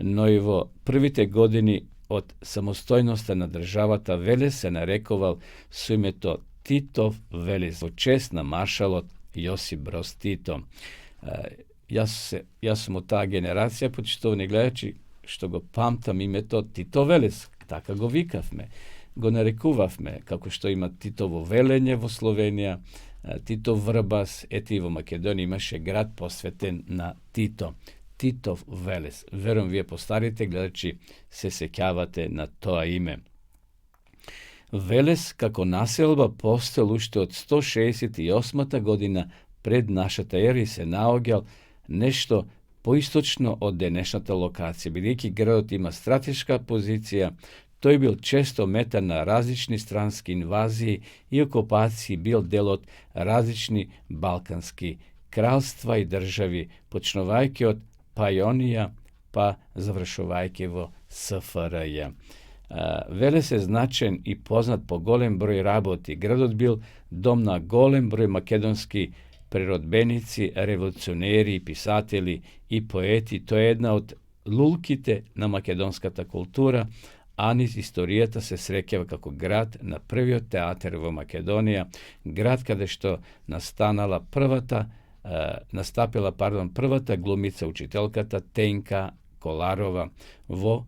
но и во првите години од самостојноста на државата, Велес се нарекувал со името Титов Велес, во чест на маршалот Јосип Броз Тито. Јас сум од таа генерација, почитувани гледачи, што го памтам името Тито Велес, така го викавме, го нарекувавме, како што има Титово велење во Словенија, Тито Врбас, ети во Македонија имаше град посветен на Тито. Титов Велес. Верувам, вие постарите гледачи се сеќавате на тоа име. Велес како населба постоел уште од 168 година пред нашата ера и се наоѓал нешто поисточно од денешната локација. Бидејќи градот има стратешка позиција, тој бил често мета на различни странски инвазии и окупации, бил дел од различни балкански kralstva i državi, počnovajke od Pajonija pa završovajke vo SFRJ. Veles je značen i poznat po golem broj raboti. Gradot bil dom na golem broj makedonski prirodbenici, revolucioneri, pisatelji i poeti. To je jedna od lulkite na makedonskata kultura, a niz istorijata se srekjava kako grad na prvio teater vo Makedonija, grad kada što nastapila prvata glumica učiteljkata Tenka Kolarova vo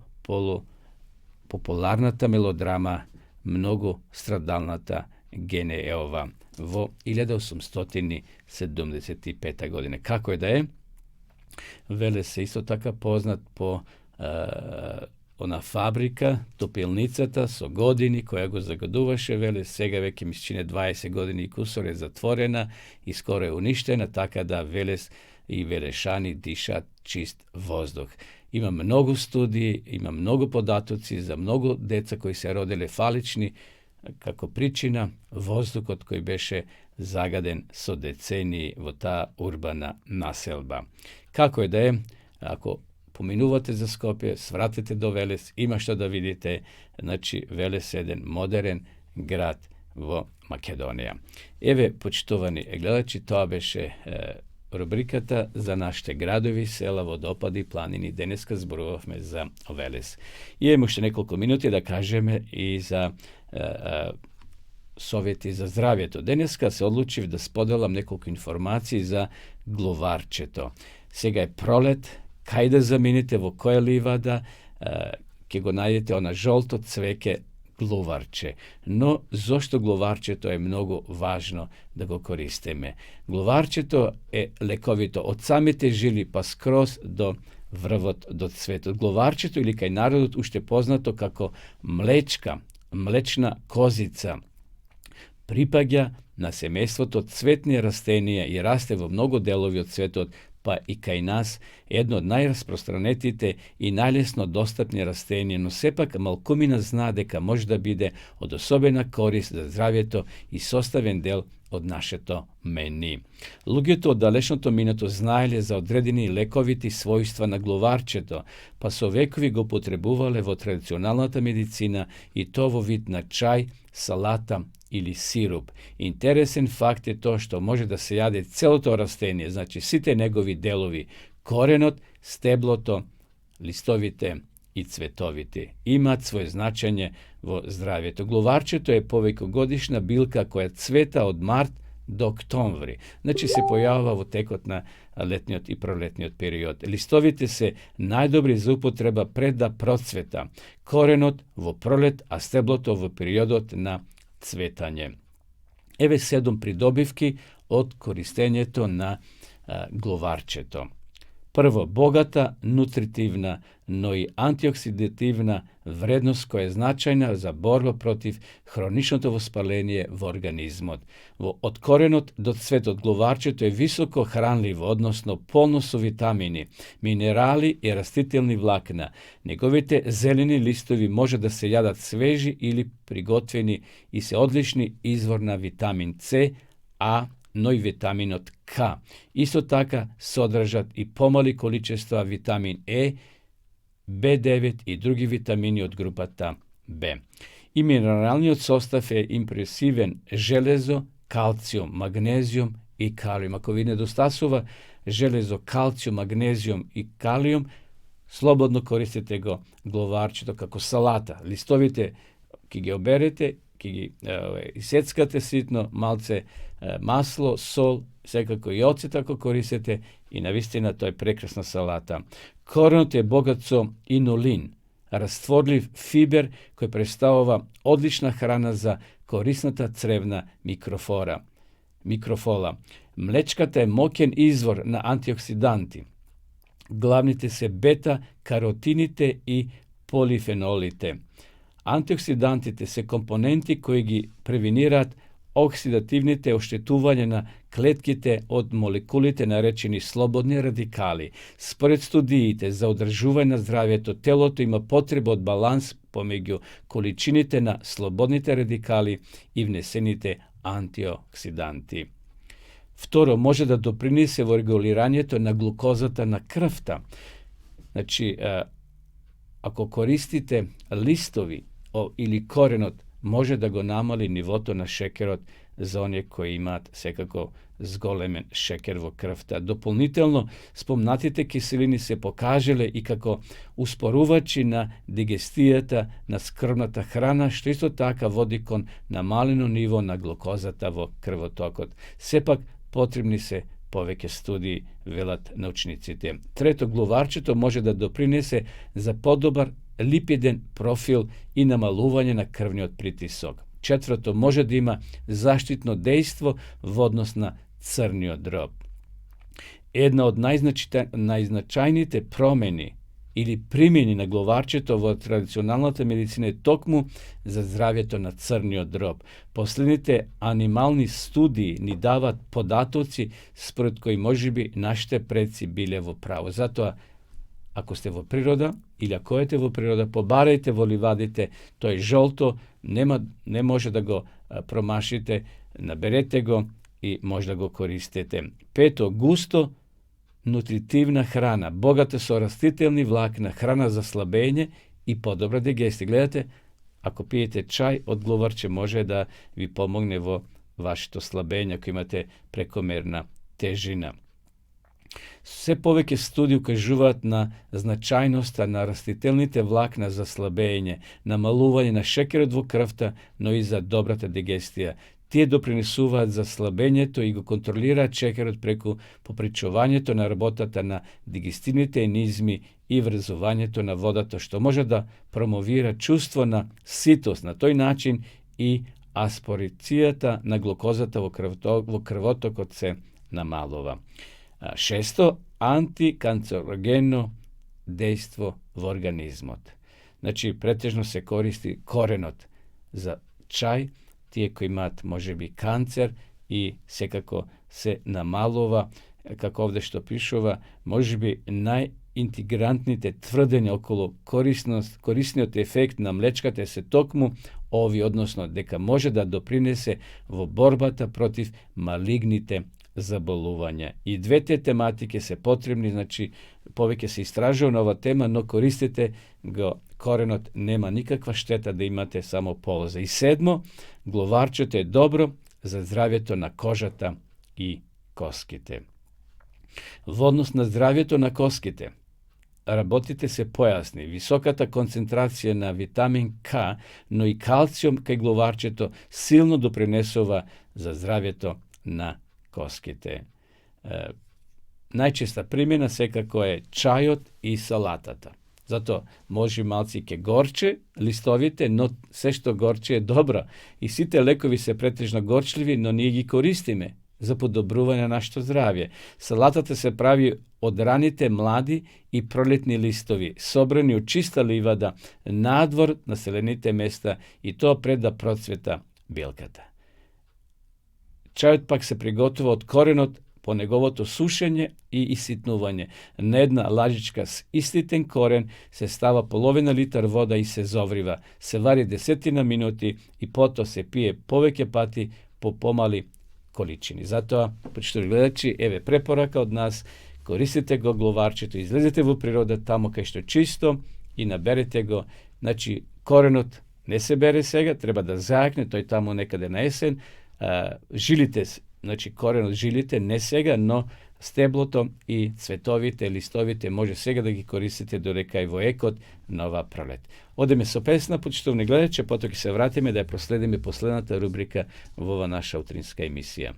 popularnata melodrama mnogo stradalnata Geneova vo 1875. godine. Kako je da je? Veles se isto tako poznat po ona fabrika topilnicata so godini koja go zagaduvaše. Veles sega veke mišćine 20 godini i kusor je zatvorena i skoro je uništena, tako da Veles i Velešani diša čist vozduh. Ima mnogo studiji, ima mnogo podatoci za mnogo deca koji se rodile falični, kako pričina vozduh od koji beše zagaden so deceniji vo ta urbana naselba. Kako je da je, ako pominuvate za Skopje, svratite do Veles, ima što da vidite, znači Veles je jedan modern grad vo Makedonija. Eve, počtovani gledači, to beše rubrikata za našte gradovi, sela, vodopadi, planini. Deneska zborovavme za Veles. I imamo še nekoliko minuti da kažeme i za sovjeti za zdravjeto. Deneska se odlučiv da spodelam nekoliko informacij za glovarčeto. Sega je prolet, kaj da zaminite vo koje livada, ke go najdete ona žolto cveke glovarče. No, zašto glovarčeto je mnogo važno da go koristime? Glovarčeto je lekovito od samite žili pa skroz do vrvot do cveta. Glovarčeto ili kaj narodu ušte poznato kako mlečna kozica pripagja na semejstvo to cvetnije rastenije i raste vo mnogo delovi od cveta, pa i kaj nas jedno od najrasprostranetite i najlesno dostupnije rastenije, no sepak malkumina zna deka može da bide od osobena korist za zdravjeto i sostaven del od našeto meni. Lugjeto od dalešnoto minato znajlje za odredini lekoviti svojstva na glovarčeto, pa so vekovi go potrebuvale vo tradicionalnata medicina i to vo vid na čaj, salata ili sirup. Interesen fakt je to što može da se jade celo to rastenje, znači svi te njegovi delovi, korenot, stebloto, listovite i cvetovite. Ima svoje značenje vo zdravjeto. Glovarčeto je povekogodišnja bilka koja cveta od mart do oktombri. Znači se pojavava vo tekotna letnjot i proletnjot period. Listovite se najdobri za upotreba pred da procveta. Korenot vo prolet, a stebloto vo periodot na cvetanje. Eve 7 pridobivki od koristenjeto na glovarčeto. Prvo, bogata, nutritivna, no i antioksidativna vrednost koja je značajna za borbu protiv hroničnog spaljenja v organizmu. Od korenot do cvetog glovarčeto je visoko hranljivo, odnosno polno su vitamini, minerali i rastiteljni vlakna. Njegovite zeleni listovi može da se jada sveži ili prigotveni i se odlični izvor na vitamin C, A, no i vitamin od K. Isto tako sodržat i pomali količestva vitamin E, B9 i drugi vitamini od grupata B. I mineralni od sostav je impresiven železo, kalcijum, magnezijum i kalijum. Ako vi nedostasува železo, kalcijum, magnezijum i kalijum, slobodno koristite go glovarčeto kako salata. Listovite, ki ga oberete, ki ga iseckate sitno, malce maslo, sol, svekako i ocet ako koristite i navistina to je prekrasna salata. Korenot je bogatso inulin, rastvorljiv fiber koji predstavlja odlična hrana za korisnata crevna mikrofola. Mlečkata je moken izvor na antioksidanti. Glavnite se beta karotinite i polifenolite. Antioksidantite se komponenti koji gi prevenirat oksidativnite oštetuvanje na kletkite od molekulite narečeni slobodni radikali. Spored studijite za održuvanje zdravje to telo to ima potrebu od balans pomegju količinite na slobodnite radikali i vnesenite antioksidanti. Второ, може да допринесе во регулирањето на глукозата на крвта. Значи, ако користите листови или коренот, може да го намали нивото на шекерот за оние кои имаат секако зголемен шекер во крвта. Дополнително, спомнатите киселини се покажале и како успорувачи на дигестијата на скрвната храна, што исто така води кон намалено ниво на глукозата во крвотокот. Сепак, потребни се повеќе студии, велат научниците. Трето, глуварчето може да допринесе за подобар липиден профил и намалување на крвниот притисок. Четврто, може да има заштитно дејство во однос на црниот дроб. Една од најзначајните промени или примени на глуварчето во традиционалната медицина е токму за здравјето на црниот дроб. Последните анимални студии ни дават податоци според кои можеби нашите предци биле во право. Затоа, ако сте во природа или ако ете во природа, побарајте во ливадите, тој жолто, не може да го промашите, наберете го и може да го користите. Пето, густо нутритивна храна, богата со растителни влакна, храна за слабење и подобра дигестија. Гледате, ако пиете чај од глуварче, може да ви помогне во вашето слабење, ако имате прекомерна тежина. Се повеќе студии укажуваат на значајноста на растителните влакна за слабење, намалување на шекерот во крвта, но и за добрата дигестија. Тие допринесуваат за слабењето и го контролираат шекерот преку попречувањето на работата на дигестивните енизми и врзувањето на водата, што може да промовира чувство на ситост. На тој начин и аспорицијата на глукозата во крвотокот се намалува. Шесто, антиканцерогенно дејство во организмот. Значи, претежно се користи коренот за чај, тие кои имаат можеби канцер и секако се намалува, како овде што пишува, можеби најинтегрантните тврдења околу корисниот ефект на млечката се токму ови, односно дека може да допринесе во борбата против малигните заболувања. И двете тематики се потребни, значи повеќе се истражува на ова тема, но користите го коренот, нема никаква штета, да имате само полза. И седмо, глуварчето е добро за здравјето на кожата и коските. Во однос на здравјето на коските, работите се појасни. Високата концентрација на витамин К, но и калциум кај глуварчето силно допринесува за здравјето на коските. Најчеста примена секако е чајот и салатата. Затоа може малци ке горче листовите, но се што горче е добро. И сите лекови се претежно горчливи, но ние ги користиме за подобрување на нашето здравје. Салатата се прави од раните млади и пролетни листови, собрани од чиста ливада, надвор населените места, и тоа пред да процвета билката. Чајот пак се приготвува од коренот по неговото сушење и иситнување. На една лажичка с иститен корен се става половина литар вода и се зоврива. Се вари 10 минути и потоа се пие повеќе пати по помали количини. Затоа, почитувани гледачи, еве препорака од нас, користите го глуварчето, излезете во природа таму кај што чисто и наберете го. Значи, коренот не се бере сега, треба да зајакне, тој таму некаде на есен. Жилите, значи корен од жилите не сега, но стеблото и цветовите, листовите може сега да ги користите додека и во екот на ова пролет. Одеме со песна, почитувани гледачи, потоа ќе се вратиме да ја проследиме последната рубрика во ова наша утринска емисија.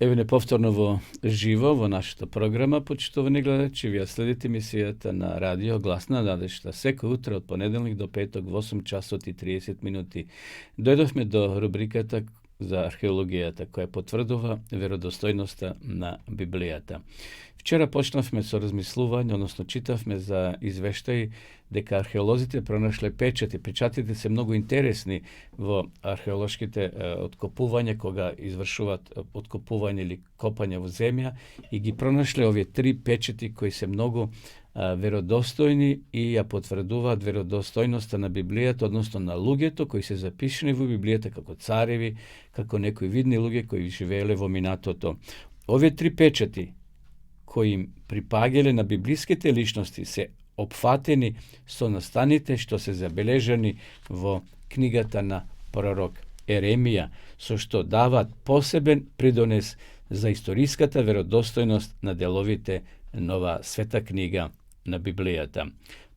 Evo nepovtorno vo živo vo našата програма, почитувани гледачи. Вие следите емисијата на радио Гласна надежда секој утре од понеделник до петок во 8 часот и 30 минути. Дојдовме до рубриката за археологијата, која потврдува веродостојноста на Библијата. Вчера почнавме со размислување, односно читавме за извештаи дека археолозите пронашле печати. Печатите се многу интересни во археолошките откопувања, кога извршуваат откопување или копање во земја, и ги пронашле овие три печати кои се многу веродостојни и ја потврдуваат веродостојноста на Библијата, односно на луѓето кои се запишени во Библијата како цареви, како некои видни луѓе кои живееле во минатото. Овие три печати кои им припаѓале на библиските личности се опфатени со настаните што се забележани во книгата на пророк Еремија, со што даваат посебен придонес за историската веродостојност на деловите на ова света книга на Библијата.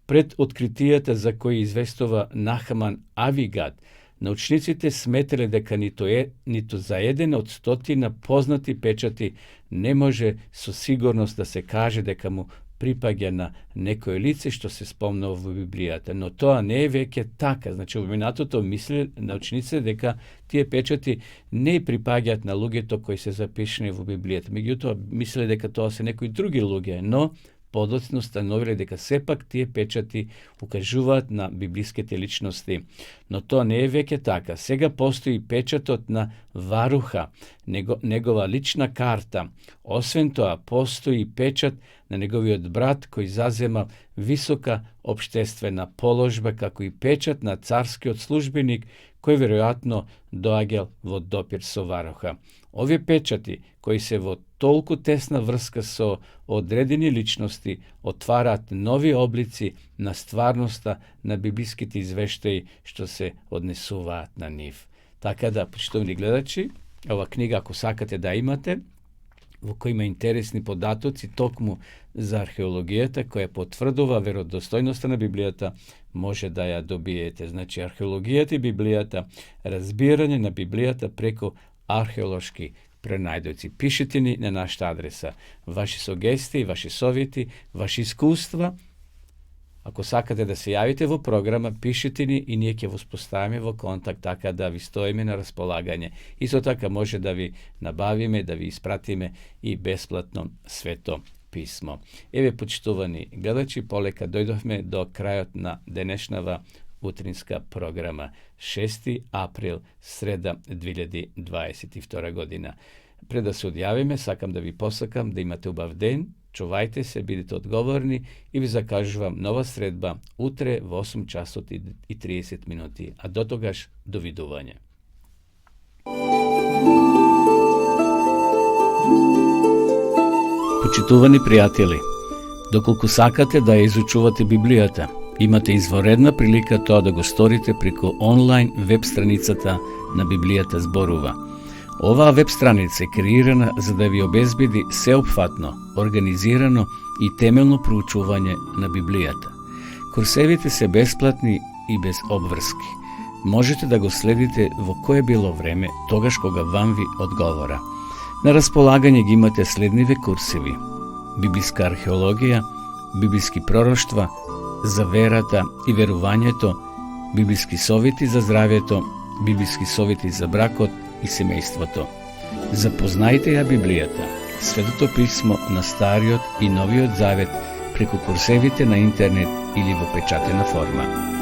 Пред откритијата за кои известува Нахаман Авигад, научниците сметеле дека ниту за еден од 100 познати печати не може со сигурност да се каже дека му припаѓа на некое лице што се спомнува во Библијата, но тоа не е веќе така. Значи, во минатото мислеле научниците дека тие печати не припаѓаат на луѓето кои се запишени во Библијата. Меѓутоа, мислеле дека тоа се некои други луѓе, но подоцна установиле дека сепак тие печати укажуваат на библиските личности. Но тоа не е веќе така. Сега постои печатот на Варуха, негова лична карта. Освен тоа, постои печат на неговиот брат кој зазема висока општествена положба, како и печат на царскиот службеник кој веројатно доаѓал во допир со Варуха. Овие печати, кои се во толку тесна врска со одредени личности, отвараат нови облици на стварноста на библиските извештаи што се однесуваат на нив. Така да, почитувани гледачи, ова книга, ако сакате да имате, во кој има интересни податоци токму за археологијата, која потврдува веродостојноста на Библијата, може да ја добиете. Значи, археологијата и Библијата, разбирање на Библијата преку археолошки пренајдоци. Пишете ни на нашата адреса. Ваши сугестии, ваши совети, ваши искуства. Ако сакате да се јавите во програма, пишете ни и ние ќе воспоставиме во контакт, така да ви стоиме на располагање. Исто така може да ви набавиме, да ви испратиме и бесплатно свето писмо. Еве, почитувани гледачи, полека дојдовме до крајот на денешнава утринска програма. 6. април, среда 2022 година. Пред да се одјавиме, сакам да ви посакам да имате убав ден, чувајте се, бидете одговорни и ви закажувам нова средба утре во 8 часот и 30 минути. А до тогаш, довидување. Почитувани пријатели, доколку сакате да ја изучувате Библијата, имате изворедна прилика тоа да го сторите преку онлайн веб страницата на Библијата зборува. Оваа веб страница е креирана за да ви обезбеди сеопфатно, организирано и темелно проучување на Библијата. Курсевите се бесплатни и без обврски. Можете да го следите во кое било време, тогаш кога вам ви одговора. На располагање ги имате следниве курсеви: библиска археологија, библиски пророштва, за верата и верувањето, библиски совети за здравјето, библиски совети за бракот и семејството. Запознајте ја Библијата, Светото писмо на Стариот и Новиот Завет преку курсевите на интернет или во печатена форма.